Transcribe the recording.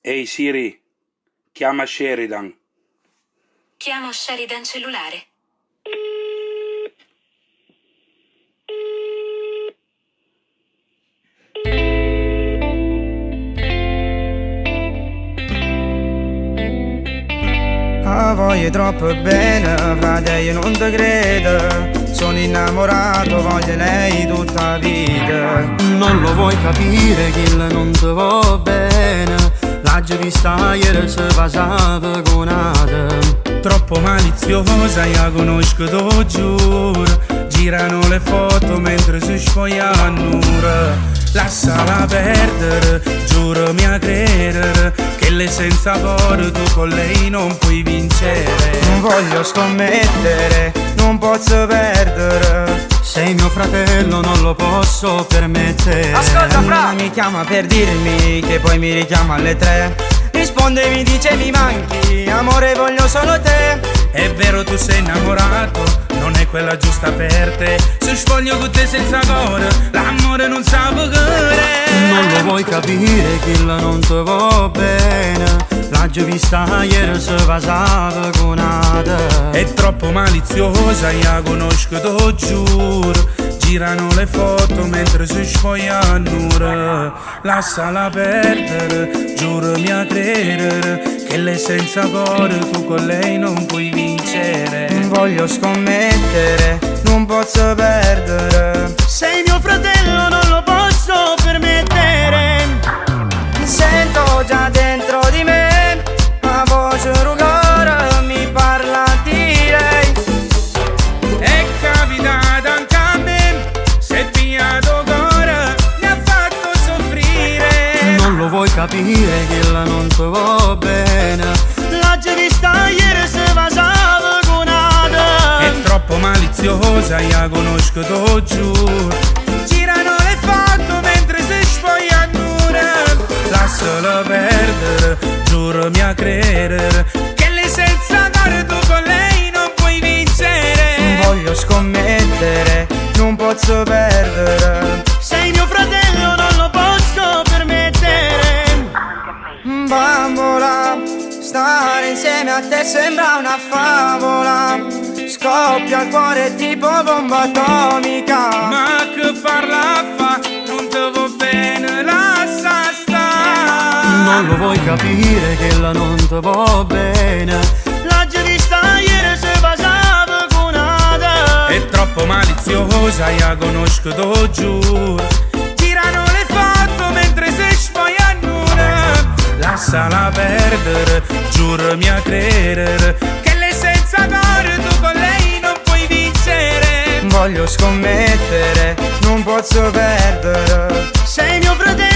Ehi Siri, chiama Sheridan. Chiamo Sheridan cellulare. Ah, voglio troppo bene, frate, io non te credo. Sono innamorato, voglio lei tutta la vita. Non lo vuoi capire che non ti va bene. La già vista ieri se passava con Adam. Troppo maliziosa, io conosco, lo giuro. Girano le foto mentre si spogliano. Lasciala perdere, giurami a credere che lei senza cuore tu con lei non puoi vincere. Non voglio scommettere, non posso perdere. Sei mio fratello, non lo posso permettere. Ascolta, fra! Mi chiama per dirmi che poi mi richiama alle 3. Risponde e mi dice mi manchi, amore voglio solo te. È vero tu sei innamorato, non è quella giusta per te. Se spoglio con te senza cuore, l'amore non sa volere. Non lo vuoi capire che non ti va bene. La già vista ieri se passava con Adam. È troppo maliziosa, io conosco, lo giuro. Girano le foto mentre si spogliano. Lasciala perdere, giurami a credere che lei senza cuore tu con lei non puoi vincere. Voglio scommettere, non posso perdere. Sei mio fratello, non lo posso permettere. Sento già dentro di me una voce rugore, mi parla di lei. È capitata anche a me, se pigliato cuore mi ha fatto soffrire. Non lo vuoi capire che non ti va bene. La già vista ieri se passava con Adam. È troppo maliziosa, io conosco, lo giuro. Girano le foto mentre si spogliano. Lasciala perdere, giurami a credere che lei senza cuore tu con lei non puoi vincere. Voglio scommettere, non posso perdere. Sei mio fratello, non lo posso permettere. Bambola, stare insieme a te sembra una favola. Scoppia il cuore tipo bomba atomica. Ma che parla fa, non te va bene, lascia stare. Non lo vuoi capire che non ti va bene. La già vista ieri se passava con Adam. È troppo maliziosa, io conosco, lo giuro. Girano le foto mentre si spogliano. Lasciala perdere, giurami a credere che lei senza cuore tu con lei non puoi vincere. Voglio scommettere, non posso perdere. Sei mio fratello.